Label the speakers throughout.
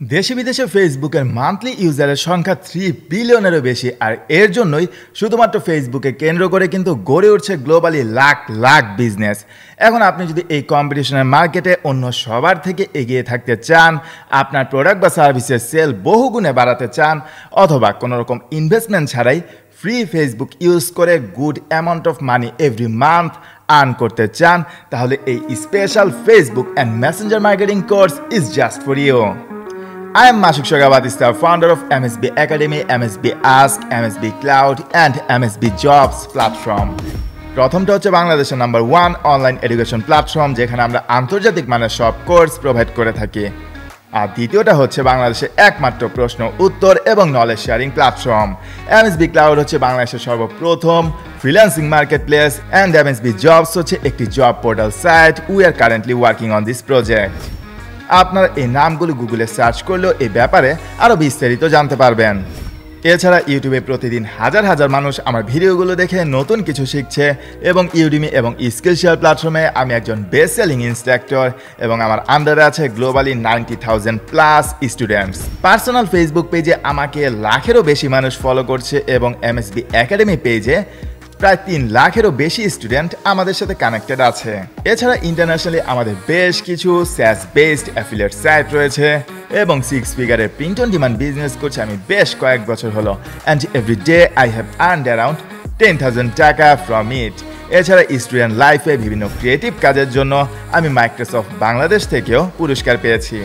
Speaker 1: দেশে বিদেশে ফেসবুকের মান্থলি ইউজারের সংখ্যা 3 বিলিয়নেরও বেশি, আর এর জন্যই শুধুমাত্র ফেসবুকে কেন্দ্র করে কিন্তু গড়ে উঠছে গ্লোবালি লাখ লাখ বিজনেস। এখন আপনি যদি এই কম্পিটিশনের মার্কেটে অন্য সবার থেকে এগিয়ে থাকতে চান, আপনার প্রোডাক্ট বা সার্ভিসের সেল বহুগুণে বাড়াতে চান, অথবা কোনো রকম ইনভেস্টমেন্ট ছাড়াই ফ্রি ফেসবুক ইউজ করে good amount of money every month earn করতে চান, তাহলে এই special Facebook and messenger marketing course is just for you. I am Mashuk Shogabadista, founder of MSB Academy, MSB Ask, MSB Cloud and MSB Jobs platform. প্রথমটা হচ্ছে বাংলাদেশের number 1 online education platform, যেখানে আমরা আন্তর্জাতিক মানের সব কোর্স প্রোভাইড করে থাকি। আর দ্বিতীয়টা হচ্ছে বাংলাদেশের একমাত্র প্রশ্ন উত্তর এবং knowledge sharing platform. MSB Cloud হচ্ছে বাংলাদেশের সর্বপ্রথম freelancing market place, and MSB Jobs হচ্ছে একটি job portal site. We are currently working on this project. আপনারা এই নামগুলো গুগলে সার্চ করলেও এই ব্যাপারে আরও বিস্তারিত জানতে পারবেন। এছাড়া ইউটিউবে প্রতিদিন হাজার হাজার মানুষ আমার ভিডিওগুলো দেখে নতুন কিছু শিখছে, এবং ইউডিমি এবং স্কিলশেয়ার প্ল্যাটফর্মে আমি একজন বেস্ট সেলিং ইনস্ট্রাক্টর, এবং আমার আন্ডারে আছে গ্লোবালি 90,000+ স্টুডেন্টস। পার্সোনাল ফেসবুক পেজে আমাকে লাখেরও বেশি মানুষ ফলো করছে, এবং MSB একাডেমি পেজে প্রায় 3 লাখেরও বেশি স্টুডেন্ট আমাদের সাথে কানেক্টেড আছে। এছাড়া ইন্টারন্যাশনালি আমাদের বেশ কিছু SaaS বেসড অ্যাফিলিয়েট সাইট রয়েছে, এবং 6 ফিগারের প্রিন্ট অন ডিমান্ড বিজনেস করছি আমি বেশ কয়েক বছর হলো, and every day I have earned around 10,000 টাকা ফ্রম ইট। এছাড়া স্টুডেন্ট লাইফে বিভিন্ন ক্রিয়েটিভ কাজের জন্য আমি মাইক্রোসফট বাংলাদেশ থেকেও পুরস্কার পেয়েছি।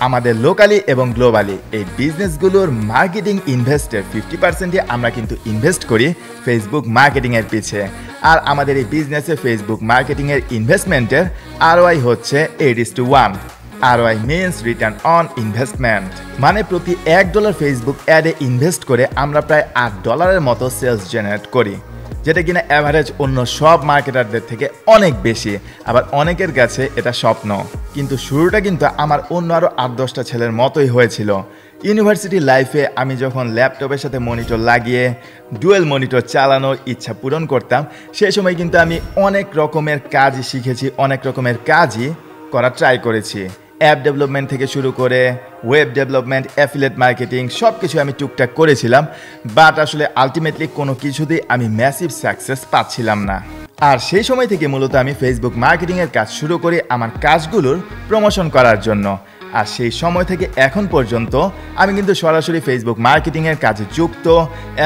Speaker 1: আমাদের লোকালি এবং গ্লোবালি এই বিজনেসগুলোর মার্কেটিং ইনভেস্টের 50%ই আমরা কিন্তু ইনভেস্ট করি ফেসবুক মার্কেটিংয়ের পিছে। আর আমাদের এই বিজনেসে ফেসবুক মার্কেটিংয়ের ইনভেস্টমেন্টের ROI হচ্ছে 8:1। ROI means return on investment, মানে প্রতি $1 ফেসবুক অ্যাডে ইনভেস্ট করে আমরা প্রায় $8 মতো সেলস জেনারেট করি, যেটা কিনা অ্যাভারেজ অন্য সব মার্কেটারদের থেকে অনেক বেশি। আবার অনেকের কাছে এটা স্বপ্ন। কিন্তু শুরুটা কিন্তু আমার অন্য আরও 8-10টা ছেলের মতোই হয়েছিল। ইউনিভার্সিটি লাইফে আমি যখন ল্যাপটপের সাথে মনিটর লাগিয়ে ডুয়েল মনিটর চালানোর ইচ্ছা পূরণ করতাম, সেই সময় কিন্তু আমি অনেক রকমের কাজই শিখেছি, অনেক রকমের কাজই করা ট্রাই করেছি। অ্যাপ ডেভেলপমেন্ট থেকে শুরু করে ওয়েব ডেভেলপমেন্ট, অ্যাফিলিয়েট মার্কেটিং সব কিছু আমি টুকটাক করেছিলাম, বাট আসলে আলটিমেটলি কোনো কিছুতেই আমি ম্যাসিভ সাকসেস পাচ্ছিলাম না। আর সেই সময় থেকে মূলত আমি ফেসবুক মার্কেটিংয়ের কাজ শুরু করি আমার কাজগুলোর প্রমোশন করার জন্য। আর সেই সময় থেকে এখন পর্যন্ত আমি কিন্তু সরাসরি ফেসবুক মার্কেটিংয়ের কাজে যুক্ত।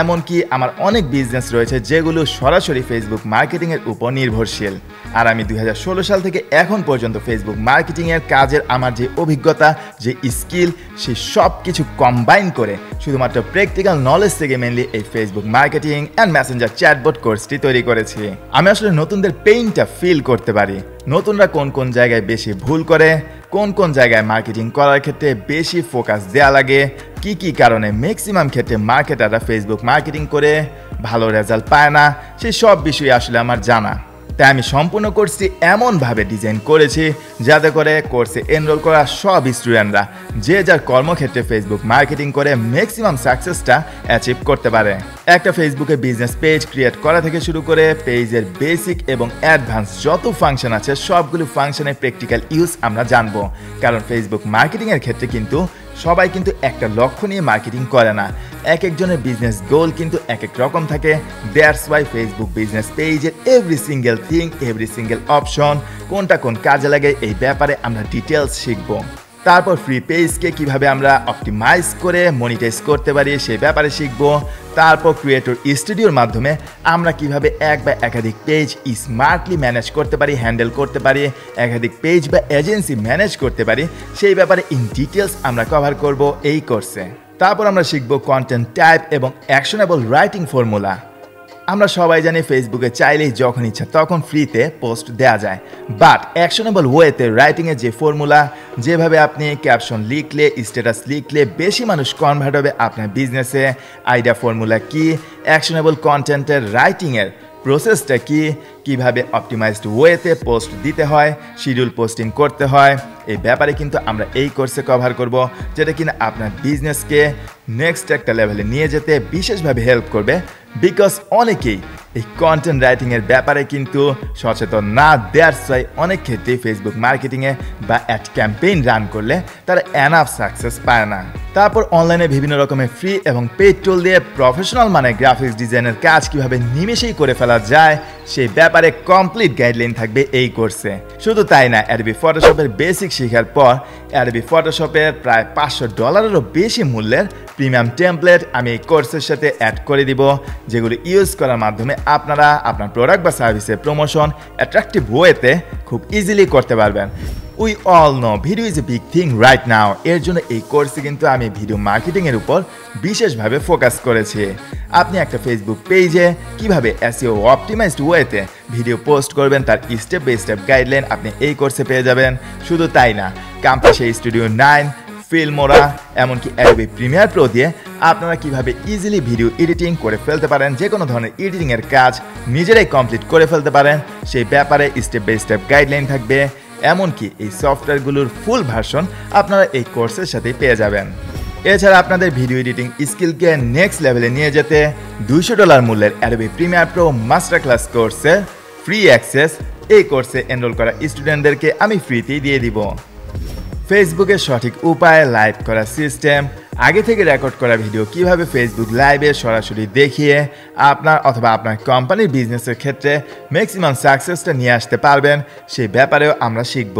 Speaker 1: এমনকি আমার অনেক বিজনেস রয়েছে যেগুলো সরাসরি ফেসবুক মার্কেটিংয়ের উপর নির্ভরশীল। আর আমি 2016 সাল থেকে এখন পর্যন্ত ফেসবুক মার্কেটিংয়ের কাজের আমার যে অভিজ্ঞতা, যে স্কিল, সেই সব কিছু কম্বাইন করে শুধুমাত্র প্র্যাকটিক্যাল নলেজ থেকে মেনলি এই Facebook marketing and Messenger chatbot কোর্সটি তৈরি করেছি। আমি আসলে নতুনদের পেইনটা ফিল করতে পারি, নতুনরা কোন কোন জায়গায় বেশি ভুল করে, কোন কোন জায়গায় মার্কেটিং করার ক্ষেত্রে বেশি ফোকাস দেওয়া লাগে, কি কি কারণে ম্যাক্সিমাম ক্ষেত্রে মার্কেটাররা ফেসবুক মার্কেটিং করে ভালো রেজাল্ট পায় না, সেই সব বিষয়ে আসলে আমার জানা। তাই আমি সম্পূর্ণ কোর্সটি এমনভাবে ডিজাইন করেছি যাতে করে কোর্সে এনরোল করা সব স্টুডেন্টরা যে যার কর্মক্ষেত্রে ফেসবুক মার্কেটিং করে ম্যাক্সিমাম সাকসেসটা অ্যাচিভ করতে পারে। একটা ফেসবুকে বিজনেস পেজ ক্রিয়েট করা থেকে শুরু করে পেজের বেসিক এবং অ্যাডভান্স যত ফাংশন আছে সবগুলো ফাংশনের প্র্যাকটিক্যাল ইউজ আমরা জানবো। কারণ ফেসবুক মার্কেটিংয়ের ক্ষেত্রে কিন্তু সবাই কিন্তু একটা লক্ষ্য নিয়ে মার্কেটিং করে না, এক একজনের বিজনেস গোল কিন্তু এক এক রকম থাকে। দ্যাটস ওয়াই ফেসবুক বিজনেস পেজের every single thing, every single option কোনটা কোন কাজে লাগে এই ব্যাপারে আমরা ডিটেলস শিখবো। তারপর ফ্রি পেজকে কিভাবে আমরা অপটিমাইজ করে মনিটাইজ করতে পারি সেই ব্যাপারে শিখবো। তারপর ক্রিয়েটর স্টুডিওর মাধ্যমে আমরা কিভাবে এক বা একাধিক পেজ স্মার্টলি ম্যানেজ করতে পারি, হ্যান্ডেল করতে পারি, একাধিক পেজ বা এজেন্সি ম্যানেজ করতে পারি, সেই ব্যাপারে ইন ডিটেলস আমরা কভার করব এই কোর্সে। তারপর আমরা শিখবো কন্টেন্ট টাইপ এবং অ্যাকশনেবল রাইটিং ফর্মুলা। আমরা সবাই জানি ফেসবুকে চাইলেই যখন ইচ্ছা তখন ফ্রিতে পোস্ট দেওয়া যায়, বাট অ্যাকশনেবল ওয়েতে রাইটিংয়ের যে ফর্মুলা, যেভাবে আপনি ক্যাপশন লিখলে, স্ট্যাটাস লিখলে বেশি মানুষ কনভার্ট হবে আপনার বিজনেসে, আইডিয়া ফর্মুলা কি, অ্যাকশনেবল কন্টেন্টের রাইটিংয়ের প্রসেসটা কি, কিভাবে অপটিমাইজড ওয়েতে পোস্ট দিতে হয়, শিডিউল পোস্টিং করতে হয়, এই ব্যাপারে কিন্তু আমরা এই কোর্সে কভার করব, যেটা কিনা আপনার বিজনেসকে নেক্সট একটা লেভেলে নিয়ে যেতে বিশেষভাবে হেল্প করবে। বিকজ অনেকেই এই কন্টেন্ট রাইটিংয়ের ব্যাপারে কিন্তু সচেতন না, দ্যাটস ওয়াই অনেক ক্ষেত্রেই ফেসবুক মার্কেটিংয়ে বা অ্যাড ক্যাম্পেইন রান করলে তারা এনাফ সাকসেস পায় না। তারপর অনলাইনে বিভিন্ন রকমের ফ্রি এবং পেইড টুল দিয়ে প্রফেশনাল মানে গ্রাফিক্স ডিজাইনের কাজ কিভাবে নিমেষেই করে ফেলা যায় সেই ব্যাপারে কমপ্লিট গাইডলাইন থাকবে এই কোর্সে। শুধু তাই না, অ্যাডোবি ফটোশপের বেসিক শেখার পর অ্যাডোবি ফটোশপের প্রায় $500 বেশি মূল্যের প্রিমিয়াম টেমপ্লেট আমি এই কোর্সের সাথে অ্যাড করে দিব, যেগুলো ইউজ করার মাধ্যমে আপনারা আপনার প্রোডাক্ট বা সার্ভিসের প্রমোশন অ্যাট্রাকটিভ ওয়েতে খুব ইজিলি করতে পারবেন। We all know video is a big thing right now. এর জন্য এই কোর্সে কিন্তু আমি ভিডিও মার্কেটিংয়ের উপর বিশেষভাবে ফোকাস করেছি। আপনি একটা ফেসবুক পেজে কিভাবে এসইও অপটিমাইজড ওয়েতে ভিডিও পোস্ট করবেন তার স্টেপ বাই স্টেপ গাইডলাইন আপনি এই কোর্সে পেয়ে যাবেন। শুধু তাই না, কাম্পাসে স্টুডিও 9, ফিল্মোরা, এমনকি অ্যাডোবি প্রিমিয়ার প্রো দিয়ে আপনারা কিভাবে ইজিলি ভিডিও এডিটিং করে ফেলতে পারেন, যে কোনো ধরনের এডিটিংয়ের কাজ নিজেরাই কমপ্লিট করে ফেলতে পারেন, সেই ব্যাপারে স্টেপ বাই স্টেপ গাইডলাইন থাকবে। এমনকি এই সফটওয়্যারগুলোর ফুল ভার্সন আপনারা এই কোর্সের সাথেই পেয়ে যাবেন। এছাড়া আপনাদের ভিডিও এডিটিং স্কিলকে নেক্সট লেভেলে নিয়ে যেতে $200 মূল্যের Adobe Premiere Pro master class কোর্সে ফ্রি অ্যাক্সেস এই কোর্সে এনরোল করা স্টুডেন্টদেরকে আমি ফ্রিতেই দিয়ে দিব। ফেসবুকের সঠিক উপায়ে লাইভ করা সিস্টেম, আগে থেকে রেকর্ড করা ভিডিও কিভাবে ফেসবুক লাইভে সরাসরি দেখিয়ে আপনার অথবা আপনার কোম্পানির বিজনেসের ক্ষেত্রে ম্যাক্সিমাম সাকসেসটা নিয়ে আসতে পারবেন, সেই ব্যাপারেও আমরা শিখব।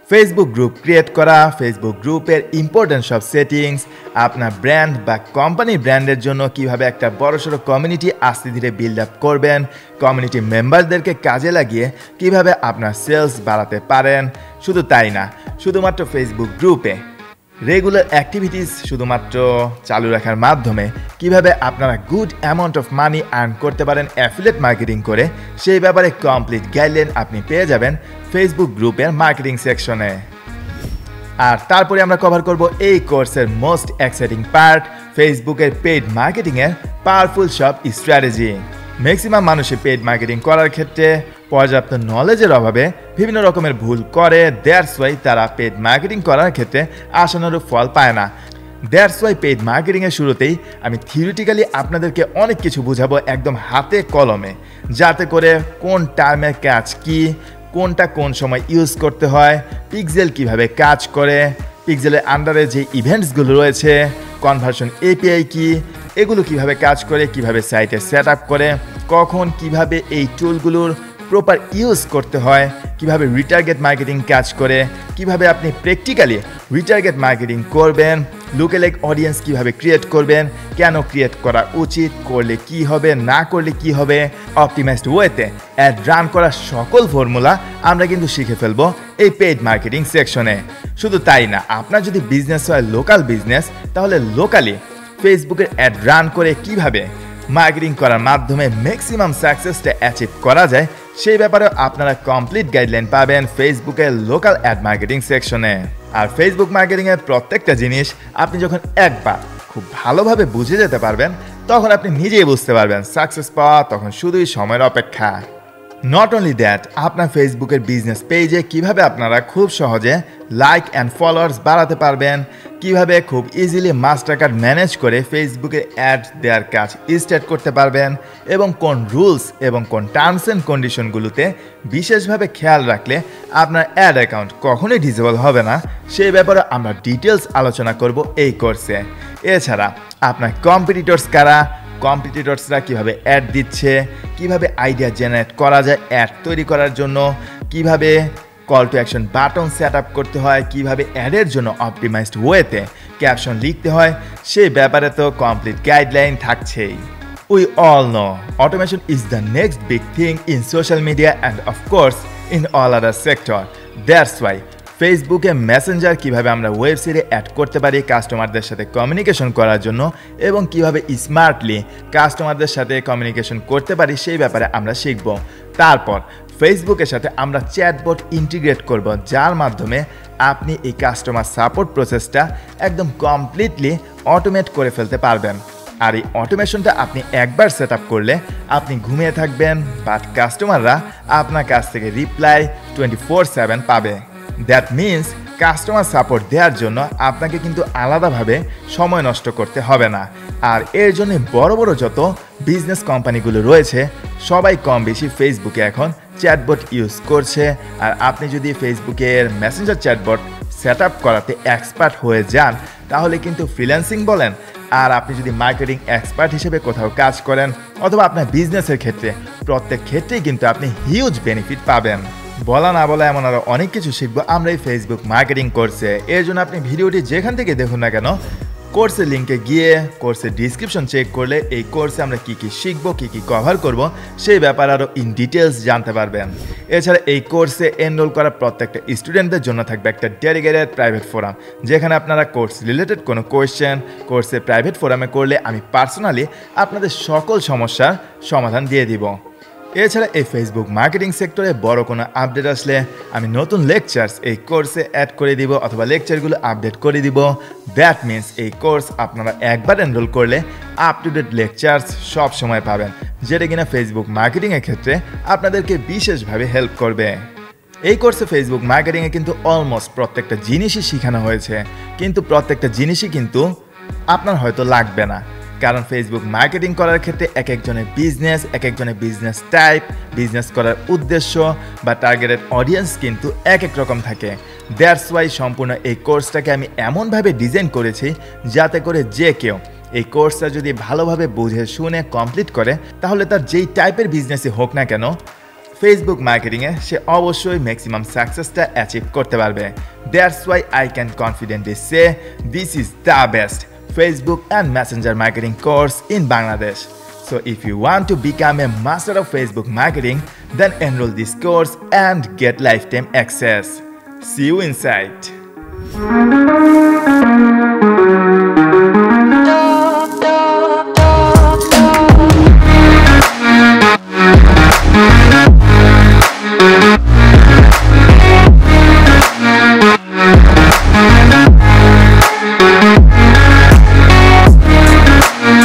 Speaker 1: ফেসবুক গ্রুপ ক্রিয়েট করা, ফেসবুক গ্রুপের ইম্পর্টেন্ট সব সেটিংস, আপনার ব্র্যান্ড বা কোম্পানির ব্র্যান্ডের জন্য কিভাবে একটা বড়সড় কমিউনিটি আস্তে ধীরে বিল্ড আপ করবেন, কমিউনিটি মেম্বারদেরকে কাজে লাগিয়ে কিভাবে আপনার সেলস বাড়াতে পারেন। শুধু তাই না, শুধুমাত্র ফেসবুক গ্রুপে রেগুলার অ্যাক্টিভিটিস শুধুমাত্র চালু রাখার মাধ্যমে কিভাবে আপনারা good amount of money earn করতে পারেন অ্যাফিলিয়েট মার্কেটিং করে, সেই ব্যাপারে কমপ্লিট গাইডলাইন আপনি পেয়ে যাবেন ফেসবুক গ্রুপের মার্কেটিং সেকশনে। আর তারপরে আমরা কভার করব এই কোর্সের মোস্ট এক্সাইটিং পার্ট, ফেসবুকের পেইড মার্কেটিংয়ের পাওয়ারফুল সব স্ট্র্যাটেজি। ম্যাক্সিমাম মানুষই পেইড মার্কেটিং করার ক্ষেত্রে পর্যাপ্ত নলেজের অভাবে বিভিন্ন রকমের ভুল করে, দ্যাটস ওয়াই তারা পেইড মার্কেটিং করার ক্ষেত্রে আশানুরূপ ফল পায় না। দ্যাটস ওয়াই পেইড মার্কেটিংয়ের শুরুতেই আমি থিওরিটিক্যালি আপনাদেরকে অনেক কিছু বুঝাবো একদম হাতে কলমে, যাতে করে কোন টার্মের কাজ কি, কোনটা কোন সময় ইউজ করতে হয়, পিক্সেল কিভাবে কাজ করে, পিক্সেলের আন্ডারে যে ইভেন্টসগুলো রয়েছে, কনভার্সন এপিআই কি, এগুলো কিভাবে কাজ করে, কিভাবে সাইটে সেট আপ করে, কখন কিভাবে এই টুলগুলোর প্রপার ইউজ করতে হয়, কিভাবে রিটার্গেট মার্কেটিং কাজ করে, কিভাবে আপনি প্র্যাকটিক্যালি রিটার্গেট মার্কেটিং করবেন, লুকেলাইক অডিয়েন্স কিভাবে ক্রিয়েট করবেন, কেন ক্রিয়েট করা উচিত, করলে কি হবে, না করলে কি হবে, অপটিমাইজড ওয়েতে অ্যাড রান করার সকল ফর্মুলা আমরা কিন্তু শিখে ফেলবো এই পেইড মার্কেটিং সেকশনে। শুধু তাই না, আপনার যদি বিজনেস হয় লোকাল বিজনেস, তাহলে লোকালি ফেসবুকের অ্যাড রান করে কিভাবে মার্কেটিং করার মাধ্যমে ম্যাক্সিমাম সাকসেসটা অ্যাচিভ করা যায়, সেই ব্যাপারেও আপনারা কমপ্লিট গাইডলাইন পাবেন ফেসবুকের লোকাল অ্যাড মার্কেটিং সেকশনে। আর ফেসবুক মার্কেটিংয়ের প্রত্যেকটা জিনিস আপনি যখন একবার খুব ভালোভাবে বুঝে যেতে পারবেন, তখন আপনি নিজেই বুঝতে পারবেন সাকসেস পাওয়া তখন শুধুই সময়ের অপেক্ষা। নট অনলি দ্যাট, আপনার ফেসবুকের বিজনেস পেজে কিভাবে আপনারা খুব সহজে লাইক অ্যান্ড ফলোয়ার্স বাড়াতে পারবেন, কিভাবে খুব ইজিলি মাস্টার কার্ড ম্যানেজ করে ফেসবুকে অ্যাড দেওয়ার কাজ স্টার্ট করতে পারবেন, এবং কোন রুলস এবং কোন টার্মস অ্যান্ড কন্ডিশনগুলোতে বিশেষভাবে খেয়াল রাখলে আপনার অ্যাড অ্যাকাউন্ট কখনোই ডিসেবল হবে না, সেই ব্যাপারে আমরা ডিটেলস আলোচনা করব এই কোর্সে। এছাড়া আপনার কম্পিটিটরস কারা, কম্পিটিটরসরা কিভাবে অ্যাড দিচ্ছে, কিভাবে আইডিয়া জেনারেট করা যায় অ্যাড তৈরি করার জন্য, কিভাবে call to action button set up করতে হয়, কিভাবে অ্যাডের জন্য অপটিমাইজড ওয়েতে ক্যাপশন লিখতে হয়, সেই ব্যাপারে তো কমপ্লিট গাইডলাইন থাকছেই। We all know automation is the next big thing in social media and of course in all other sector. That's why ফেসবুকে মেসেঞ্জার কিভাবে আমরা ওয়েবসাইটে অ্যাড করতে পারি কাস্টমারদের সাথে কমিউনিকেশন করার জন্য, এবং কিভাবে স্মার্টলি কাস্টমারদের সাথে কমিউনিকেশন করতে পারি, সেই ব্যাপারে আমরা শিখব। তারপর ফেসবুকের সাথে আমরা চ্যাটবট ইন্টিগ্রেট করব, যার মাধ্যমে আপনি এই কাস্টমার সাপোর্ট প্রসেসটা একদম কমপ্লিটলি অটোমেট করে ফেলতে পারবেন। আর এই অটোমেশনটা আপনি একবার সেট আপ করলে আপনি ঘুমিয়ে থাকবেন, বাট কাস্টমাররা আপনার কাছ থেকে রিপ্লাই 24/7 পাবে। দ্যাট মিনস কাস্টমার সাপোর্ট দেওয়ার জন্য আপনাকে কিন্তু আলাদাভাবে সময় নষ্ট করতে হবে না। আর এর জন্য বড় বড় যত বিজনেস কোম্পানিগুলো রয়েছে সবাই কম বেশি ফেসবুকে এখন চ্যাটবট ইউজ করছে। আর আপনি যদি ফেসবুকের মেসেঞ্জার চ্যাটবট সেট আপ করাতে এক্সপার্ট হয়ে যান তাহলে কিন্তু ফ্রিল্যান্সিং বলেন, আর আপনি যদি মার্কেটিং এক্সপার্ট হিসেবে কোথাও কাজ করেন অথবা আপনার বিজনেসের ক্ষেত্রে, প্রত্যেক ক্ষেত্রেই কিন্তু আপনি হিউজ বেনিফিট পাবেন। বলা না বলা এমন আরও অনেক কিছু শিখবো আমরা এই ফেসবুক মার্কেটিং কোর্সে। এর জন্য আপনি ভিডিওটি যেখান থেকে দেখুন না কেন, কোর্সের লিঙ্কে গিয়ে কোর্সের ডিসক্রিপশন চেক করলে এই কোর্সে আমরা কী কী শিখবো, কী কী কভার করব সেই ব্যাপারে আরও ইন ডিটেলস জানতে পারবেন। এছাড়া এই কোর্সে এনরোল করা প্রত্যেকটা স্টুডেন্টদের জন্য থাকবে একটা ডেডিকেটেড প্রাইভেট ফোরাম, যেখানে আপনারা কোর্স রিলেটেড কোনো কোয়েশ্চেন কোর্সে প্রাইভেট ফোরামে করলে আমি পার্সোনালি আপনাদের সকল সমস্যার সমাধান দিয়ে দিব। এছাড়া এই ফেসবুক মার্কেটিং সেক্টরে বড় কোনো আপডেট আসলে আমি নতুন লেকচার্স এই কোর্সে অ্যাড করে দিব অথবা লেকচারগুলো আপডেট করে দিব। দ্যাট মিনস এই কোর্স আপনারা একবার এনরোল করলে আপ টু ডেট লেকচার্স সব সময় পাবেন, যেটা কিনা ফেসবুক মার্কেটিংয়ের ক্ষেত্রে আপনাদেরকে বিশেষভাবে হেল্প করবে। এই কোর্সে ফেসবুক মার্কেটিংয়ে কিন্তু অলমোস্ট প্রত্যেকটা জিনিসই শেখানো হয়েছে, কিন্তু প্রত্যেকটা জিনিসই কিন্তু আপনার হয়তো লাগবে না, কারণ ফেসবুক মার্কেটিং করার ক্ষেত্রে এক একজনের বিজনেস টাইপ, বিজনেস করার উদ্দেশ্য বা টার্গেটেড অডিয়েন্স কিন্তু এক এক রকম থাকে। দ্যাটস ওয়াই সম্পূর্ণ এই কোর্সটাকে আমি এমনভাবে ডিজাইন করেছি যাতে করে যে কেউ এই কোর্সটা যদি ভালোভাবে বুঝে শুনে কমপ্লিট করে তাহলে তার যেই টাইপের বিজনেসই হোক না কেন ফেসবুক মার্কেটিংয়ে সে অবশ্যই ম্যাক্সিমাম সাকসেসটা অ্যাচিভ করতে পারবে। That's why I can confidently say this is the best Facebook and Messenger marketing course in Bangladesh. So if you want to become a master of Facebook marketing, then enroll this course and get lifetime access. See you inside.